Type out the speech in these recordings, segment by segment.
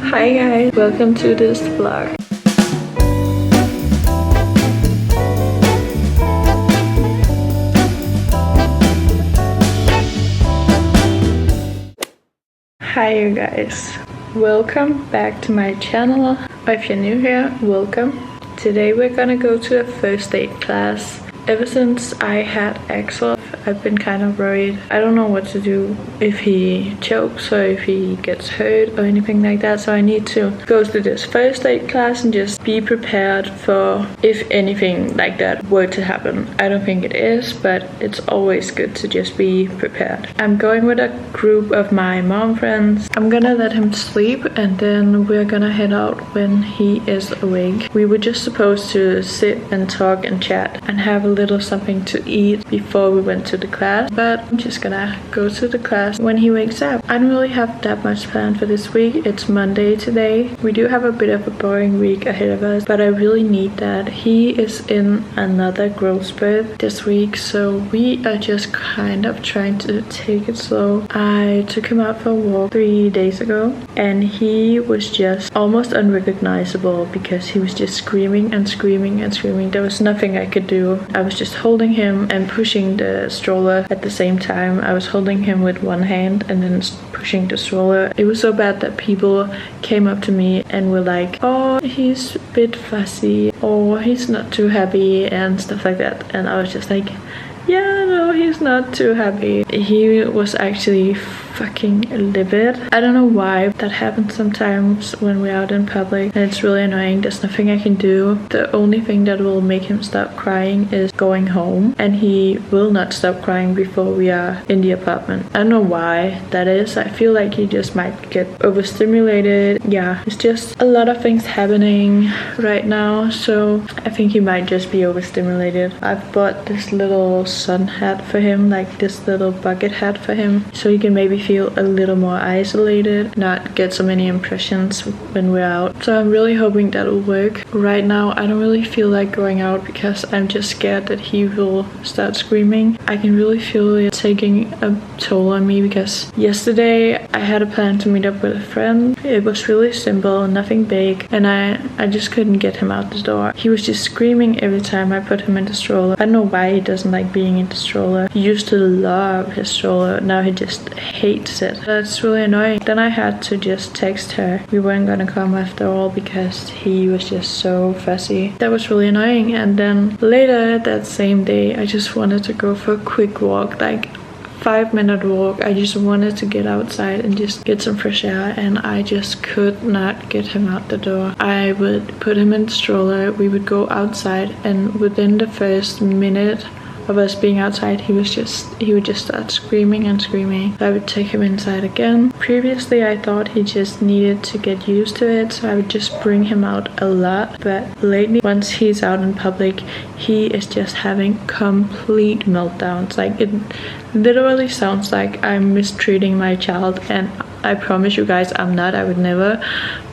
Hi guys, welcome to this vlog. Hi you guys, welcome back to my channel. If you're new here, welcome. Today we're gonna go to a first aid class. Ever since I had Axel, I've been kind of worried. I don't know what to do if he chokes or if he gets hurt or anything like that. So I need to go to this first aid class and just be prepared for if anything like that were to happen. I don't think it is, but it's always good to just be prepared. I'm going with a group of my mom friends. I'm gonna let him sleep and then we're gonna head out when he is awake. We were just supposed to sit and talk and chat and have a little something to eat before we went to the class, but I'm just gonna go to the class when he wakes up. I don't really have that much planned for this week. It's Monday today. We do have a bit of a boring week ahead of us, but I really need that. He is in another growth spurt this week, so we are just kind of trying to take it slow. I took him out for a walk 3 days ago and he was just almost unrecognizable because he was just screaming and screaming and screaming. There was nothing I could do. I was just holding him and pushing the stroller at the same time. I was holding him with one hand and then pushing the stroller. It was so bad that people came up to me and were like, oh, he's a bit fussy or he's not too happy and stuff like that. And I was just like, yeah, no, he's not too happy. He was actually fucking livid. I don't know why that happens sometimes when we're out in public and it's really annoying. There's nothing I can do. The only thing that will make him stop crying is going home, and he will not stop crying before we are in the apartment. I don't know why that is. I feel like he just might get overstimulated. Yeah, it's just a lot of things happening right now, so I think he might just be overstimulated. I've bought this little sun hat for him, like this little bucket hat for him, so he can maybe feel a little more isolated, not get so many impressions when we're out. So I'm really hoping that will work. Right now I don't really feel like going out because I'm just scared that he will start screaming. I can really feel it taking a toll on me because yesterday I had a plan to meet up with a friend. It was really simple, nothing big, and I just couldn't get him out the door. He was just screaming every time I put him in the stroller. I don't know why he doesn't like being in the stroller. He used to love his stroller, now he just hates it. That's really annoying. Then I had to just text her we weren't gonna come after all because he was just so fussy. That was really annoying. And then later that same day I just wanted to go for a quick walk, like 5-minute walk. I just wanted to get outside and just get some fresh air, and I just could not get him out the door. I would put him in the stroller, we would go outside, and within the first minute of us being outside he would just start screaming and screaming. I would take him inside again. Previously I thought he just needed to get used to it, so I would just bring him out a lot, but lately once he's out in public he is just having complete meltdowns. Like, it literally sounds like I'm mistreating my child, and I promise you guys I'm not. I would never,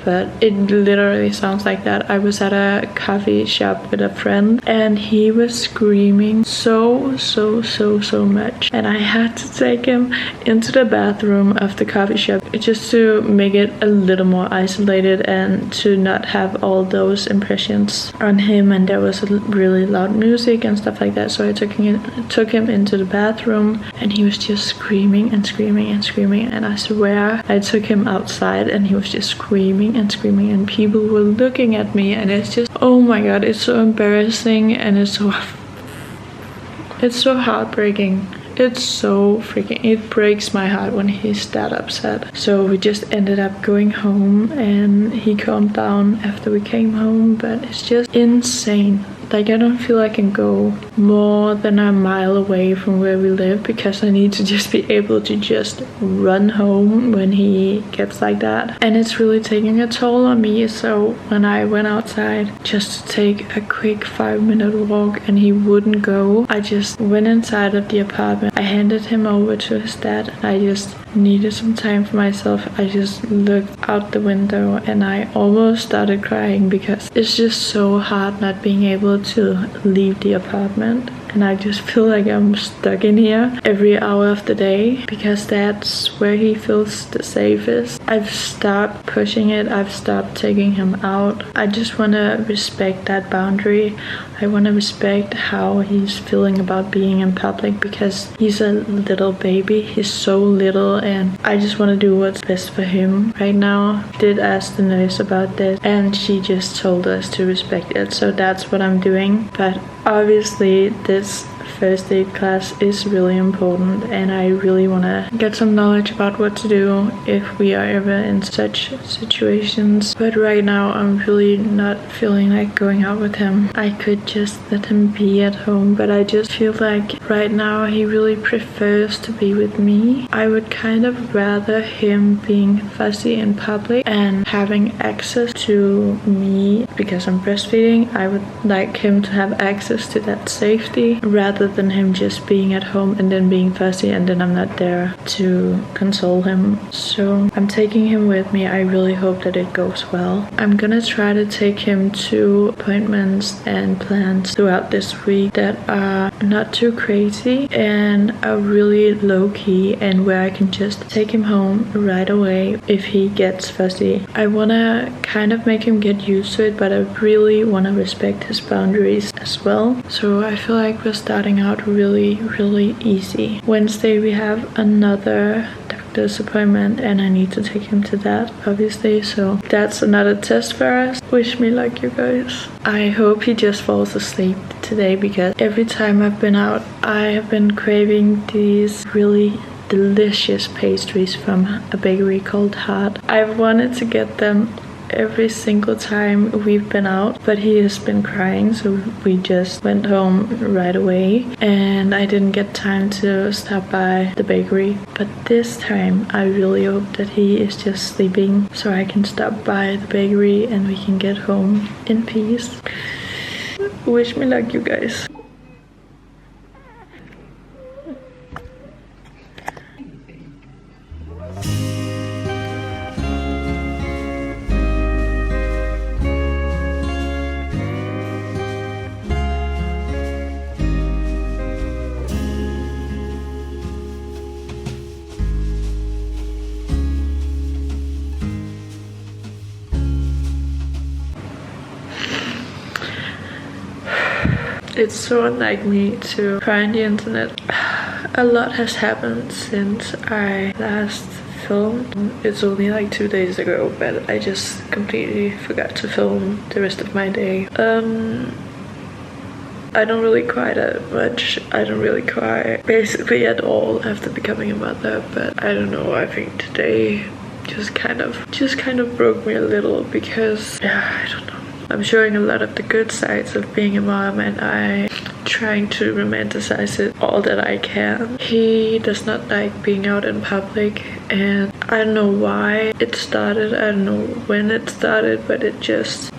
but it literally sounds like that. I was at a coffee shop with a friend and he was screaming so much, and I had to take him into the bathroom of the coffee shop just to make it a little more isolated and to not have all those impressions on him. And there was a really loud music and stuff like that, so I took him into the bathroom and he was just screaming and screaming and screaming, and I swear I took him outside and he was just screaming and screaming, and people were looking at me, and it's just, oh my god, it's so embarrassing and it's so heartbreaking. It's so freaking, it breaks my heart when he's that upset. So we just ended up going home and he calmed down after we came home, but it's just insane. Like, I don't feel I can go more than a mile away from where we live because I need to just be able to just run home when he gets like that. And it's really taking a toll on me. So when I went outside just to take a quick 5-minute walk and he wouldn't go, I just went inside of the apartment. I handed him over to his dad and I just needed some time for myself. I just looked out the window and I almost started crying because it's just so hard not being able to leave the apartment. And I just feel like I'm stuck in here every hour of the day because that's where he feels the safest. I've stopped pushing it. I've stopped taking him out. I just want to respect that boundary. I want to respect how he's feeling about being in public because he's a little baby. He's so little and I just want to do what's best for him right now. I did ask the nurse about this and she just told us to respect it. So that's what I'm doing. But obviously this first aid class is really important and I really want to get some knowledge about what to do if we are ever in such situations. But right now I'm really not feeling like going out with him. I could just let him be at home, but I just feel like right now he really prefers to be with me. I would kind of rather him being fussy in public and having access to me because I'm breastfeeding. I would like him to have access to that safety rather than him just being at home and then being fussy and then I'm not there to console him. So I'm taking him with me. I really hope that it goes well. I'm gonna try to take him to appointments and plans throughout this week that are not too crazy and are really low-key and where I can just take him home right away if he gets fussy. I wanna kind of make him get used to it, but I really wanna respect his boundaries as well. So I feel like we're starting out really easy. Wednesday we have another doctor's appointment and I need to take him to that obviously, so that's another test for us. Wish me luck, you guys. I hope he just falls asleep today because every time I've been out I have been craving these really delicious pastries from a bakery called Heart. I've wanted to get them every single time we've been out, but he has been crying, so we just went home right away and I didn't get time to stop by the bakery. But this time I really hope that he is just sleeping so I can stop by the bakery and we can get home in peace. Wish me luck, you guys. It's so unlike me to cry on the internet. A lot has happened since I last filmed. It's only like 2 days ago, but I just completely forgot to film the rest of my day. I don't really cry that much. I don't really cry basically at all after becoming a mother, but I don't know, I think today just kind of broke me a little because, yeah, I don't know. I'm showing a lot of the good sides of being a mom and I'm trying to romanticize it all that I can. He does not like being out in public and I don't know why it started. I don't know when it started, but it just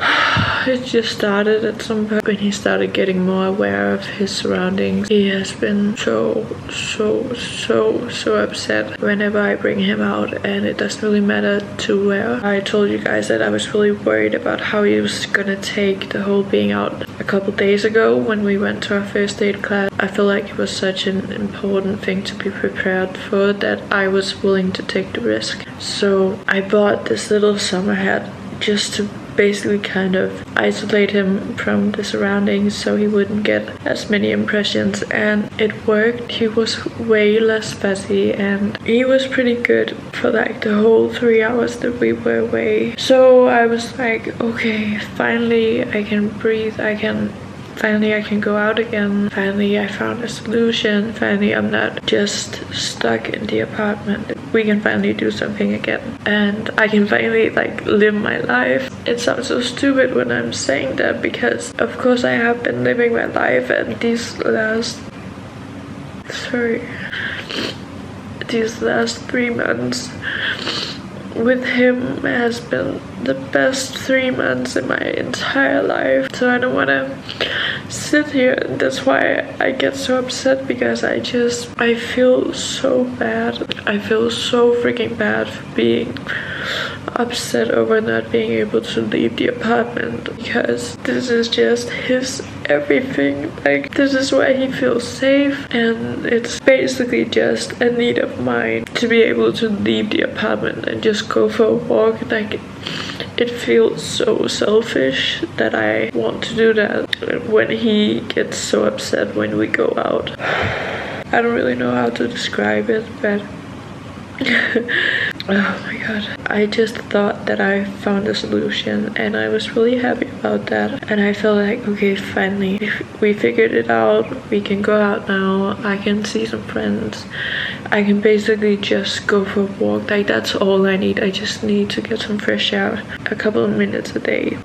started at some point when he started getting more aware of his surroundings. He has been so upset whenever I bring him out and it doesn't really matter to where. I told you guys that I was really worried about how he was gonna take the whole being out a couple days ago when we went to our first aid class. I feel like it was such an important thing to be prepared for that I was willing to take the risk. So I bought this little summer hat just to basically kind of isolate him from the surroundings so he wouldn't get as many impressions, and it worked. He was way less fussy and he was pretty good for like the whole 3 hours that we were away. So I was like, okay, finally I can breathe, Finally I can go out again. Finally I found a solution. Finally I'm not just stuck in the apartment. We can finally do something again. And I can finally like live my life. It sounds so stupid when I'm saying that because of course I have been living my life and these last 3 months with him has been the best 3 months in my entire life. So I don't want to sit here, and that's why I get so upset because I feel so bad. I feel so freaking bad for being upset over not being able to leave the apartment, because this is just his everything. Like, this is where he feels safe, and it's basically just a need of mine to be able to leave the apartment and just go for a walk. Like, it feels so selfish that I want to do that when he gets so upset when we go out. I don't really know how to describe it, but oh my god. I just thought that I found a solution, and I was really happy about that. And I felt like, okay, finally, we figured it out. We can go out now. I can see some friends. I can basically just go for a walk. Like, that's all I need. I just need to get some fresh air a couple of minutes a day.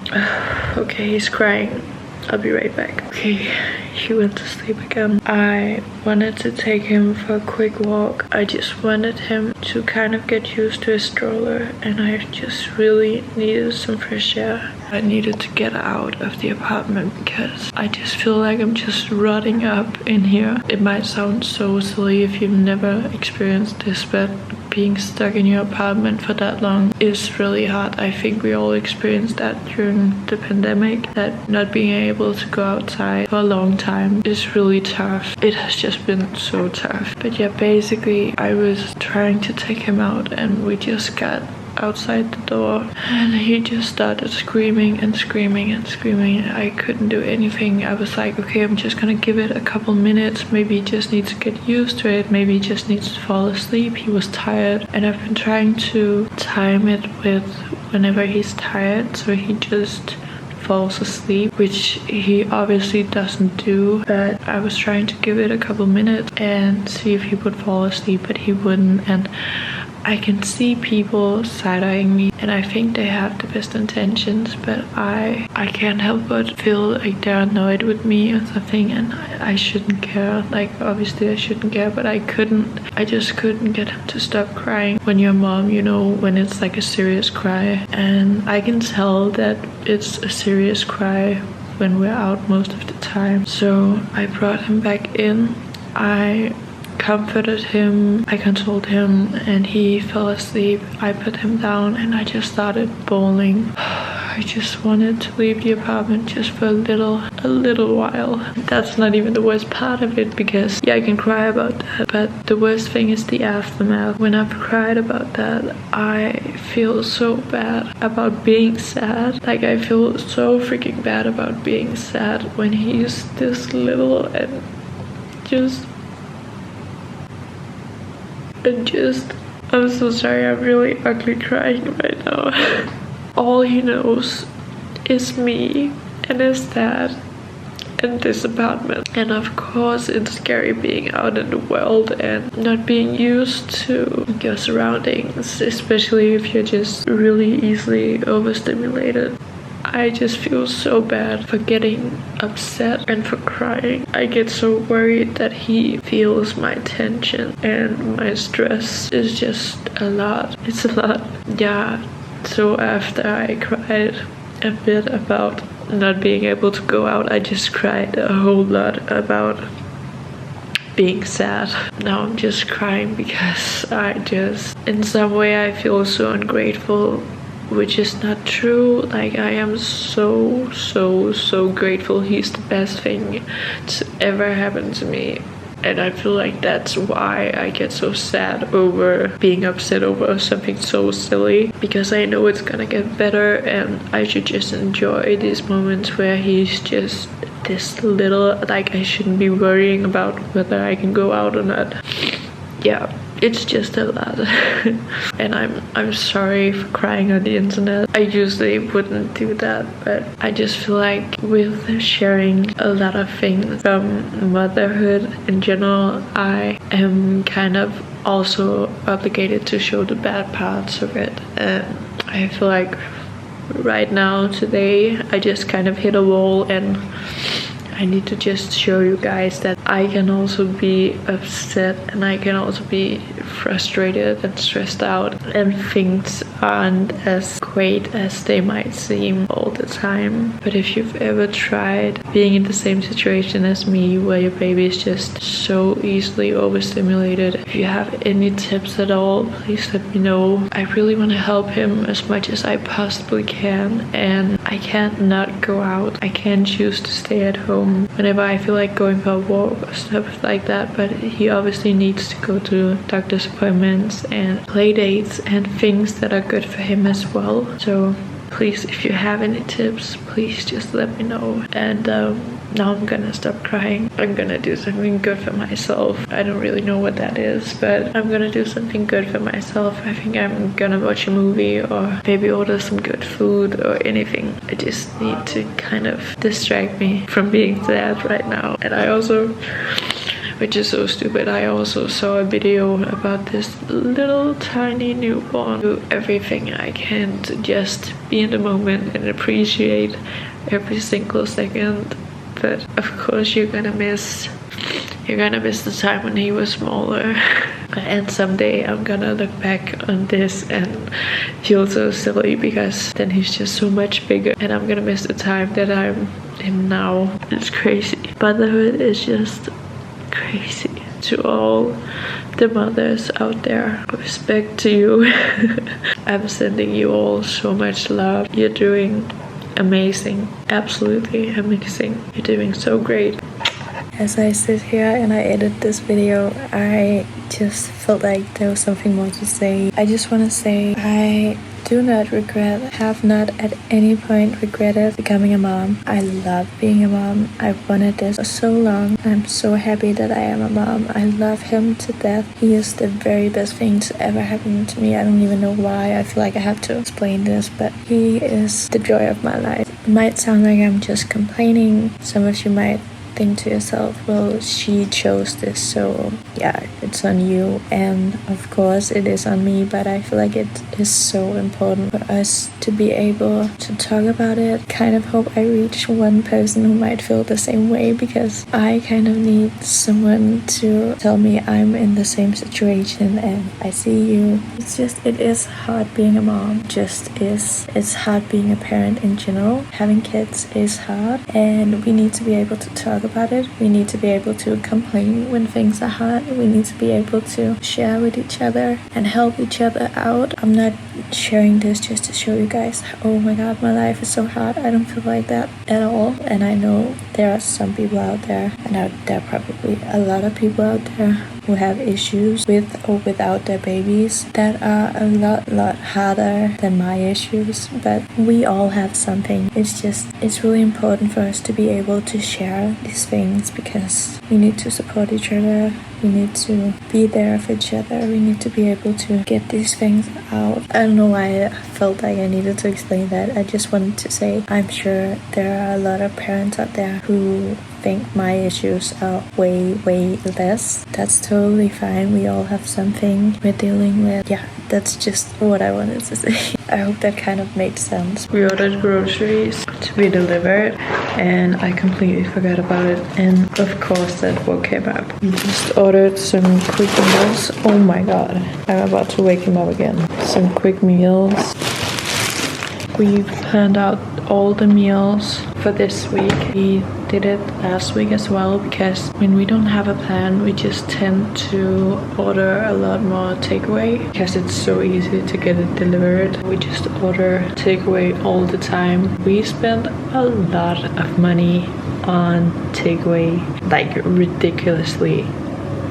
Okay, he's crying. I'll be right back. Okay, he went to sleep again. I wanted to take him for a quick walk. I just wanted him to kind of get used to his stroller, and I just really needed some fresh air. I needed to get out of the apartment because I just feel like I'm just rotting up in here. It might sound so silly if you've never experienced this, but being stuck in your apartment for that long is really hard. I think we all experienced that during the pandemic, that not being able to go outside for a long time is really tough. It has just been so tough. But yeah, basically I was trying to take him out, and we just got outside the door, and he just started screaming and screaming and screaming. I couldn't do anything. I was like, okay, I'm just gonna give it a couple minutes. Maybe he just needs to get used to it. Maybe he just needs to fall asleep. He was tired, and I've been trying to time it with whenever he's tired, so he just falls asleep, which he obviously doesn't do. But I was trying to give it a couple minutes and see if he would fall asleep, but he wouldn't. And I can see people side-eyeing me, and I think they have the best intentions, but I can't help but feel like they're annoyed with me or something, and I shouldn't care. Like, obviously I shouldn't care, but I just couldn't get him to stop crying. When you're a mom, you know when it's like a serious cry, and I can tell that it's a serious cry when we're out most of the time. So I brought him back in. I comforted him, I consoled him, and he fell asleep. I put him down and I just started bawling. I just wanted to leave the apartment just for a little while. That's not even the worst part of it, because yeah, I can cry about that, but the worst thing is the aftermath. When I've cried about that, I feel so bad about being sad. Like, I feel so freaking bad about being sad when he's this little, and I'm so sorry, I'm really ugly crying right now. All he knows is me and his dad and this apartment. And of course it's scary being out in the world and not being used to your surroundings, especially if you're just really easily overstimulated. I just feel so bad for getting upset and for crying. I get so worried that he feels my tension, and my stress is just a lot. It's a lot. Yeah, so after I cried a bit about not being able to go out, I just cried a whole lot about being sad. Now I'm just crying because in some way I feel so ungrateful, which is not true. Like, I am so grateful. He's the best thing to ever happen to me, and I feel like that's why I get so sad over being upset over something so silly, because I know it's gonna get better, and I should just enjoy these moments where he's just this little, like, I shouldn't be worrying about whether I can go out or not. Yeah, it's just a lot. And I'm sorry for crying on the internet. I usually wouldn't do that, but I just feel like with sharing a lot of things from motherhood in general, I am kind of also obligated to show the bad parts of it. And I feel like right now, today, I just kind of hit a wall, and I need to just show you guys that I can also be upset, and I can also be frustrated and stressed out, and things aren't as great as they might seem all the time. But if you've ever tried being in the same situation as me, where your baby is just so easily overstimulated, if you have any tips at all, please let me know. I really want to help him as much as I possibly can, and I can't not go out. I can't choose to stay at home whenever I feel like going for a walk or stuff like that, but he obviously needs to go to doctor's appointments and play dates and things that are good for him as well. So please, if you have any tips, please just let me know. And now I'm gonna stop crying. I'm gonna do something good for myself. I don't really know what that is, but I'm gonna do something good for myself. I think I'm gonna watch a movie or maybe order some good food or anything. I just need to kind of distract me from being sad right now. And I also, which is so stupid, I also saw a video about this little tiny newborn. Do everything I can to just be in the moment and appreciate every single second. But of course you're gonna miss the time when he was smaller. And someday I'm gonna look back on this and feel so silly, because then he's just so much bigger, and I'm gonna miss the time that I'm him now. It's crazy. Motherhood is just crazy. To all the mothers out there, respect to you. I'm sending you all so much love. You're doing amazing, absolutely amazing. You're doing so great. As I sit here and I edit this video, I just felt like there was something more to say. I just want to say I do not regret, have not at any point regretted becoming a mom. I love being a mom. I've wanted this for so long. I'm so happy that I am a mom. I love him to death. He is the very best thing to ever happen to me. I don't even know why. I feel like I have to explain this, but he is the joy of my life. It might sound like I'm just complaining. Some of you might think to yourself, well, she chose this, so yeah, it's on you. And of course it is on me, but I feel like it is so important for us to be able to talk about it. Kind of hope I reach one person who might feel the same way, because I kind of need someone to tell me I'm in the same situation and I see you. It's just, it is hard being a mom. Just is. It's hard being a parent in general. Having kids is hard, and we need to be able to talk about it. We need to be able to complain when things are hard. We need to be able to share with each other and help each other out. I'm not sharing this just to show you guys, oh my god, my life is so hard. I don't feel like that at all. And I know there are some people out there, and there are probably a lot of people out there who have issues with or without their babies that are a lot harder than my issues, but we all have something. It's really important for us to be able to share these things, because we need to support each other. We need to be there for each other. We need to be able to get these things out. I don't know why I felt like I needed to explain that. I just wanted to say, I'm sure there are a lot of parents out there who think my issues are way less. That's totally fine. We all have something we're dealing with. Yeah, that's just what I wanted to say. I hope that kind of made sense. We ordered groceries to be delivered, and I completely forgot about it. And of course that what came up. We just ordered some quick meals. Oh my god, I'm about to wake him up again. Some quick meals. We planned out all the meals for this week. We did it last week as well, because when we don't have a plan, we just tend to order a lot more takeaway, because it's so easy to get it delivered. We just order takeaway all the time. We spend a lot of money on takeaway, like ridiculously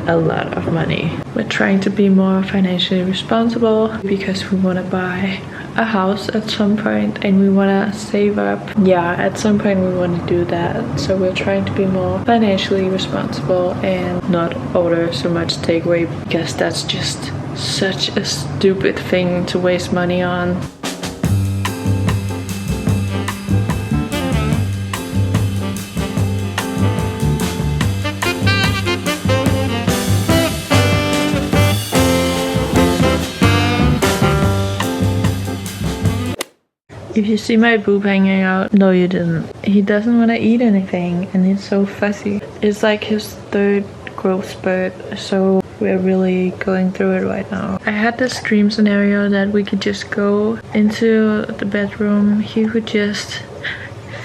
a lot of money. We're trying to be more financially responsible because we want to buy a house at some point, and we want to save up. Yeah, at some point we want to do that. So we're trying to be more financially responsible and not order so much takeaway, because that's just such a stupid thing to waste money on. If you see my boob hanging out, no you didn't. He doesn't want to eat anything, and he's so fussy. It's like his third growth spurt, so we're really going through it right now. I had this dream scenario that we could just go into the bedroom, he could just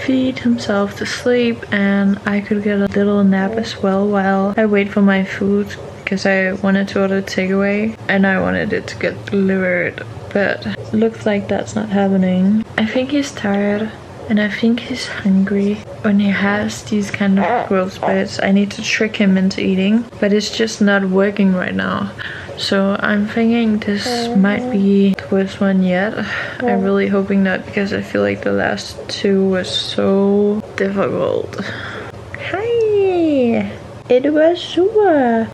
feed himself to sleep, and I could get a little nap as well while I wait for my food, because I wanted to order takeaway and I wanted it to get delivered, but looks like that's not happening. I think he's tired and I think he's hungry. When he has these kind of growth spurts, I need to trick him into eating, but it's just not working right now. So I'm thinking this might be the worst one yet. I'm really hoping not, because I feel like the last two was so difficult. Hej! Du var sur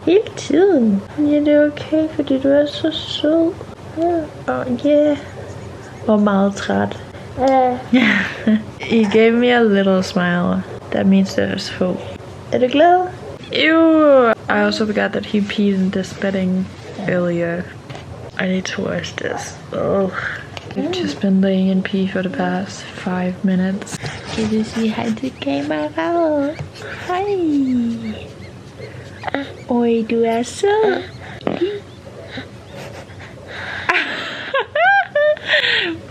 hele tiden. Ja, det er okay, fordi du er så sød. Ja. Og meget træt. He gave me a little smile. That means there's hope. Er du glad? Ew! I also forgot that he peed in this bedding earlier. I need to wash this. Ugh. We've just been laying in pee for the past 5 minutes. Can you say hi to camera? Hi! Oj, du er så.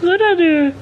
Prutter du?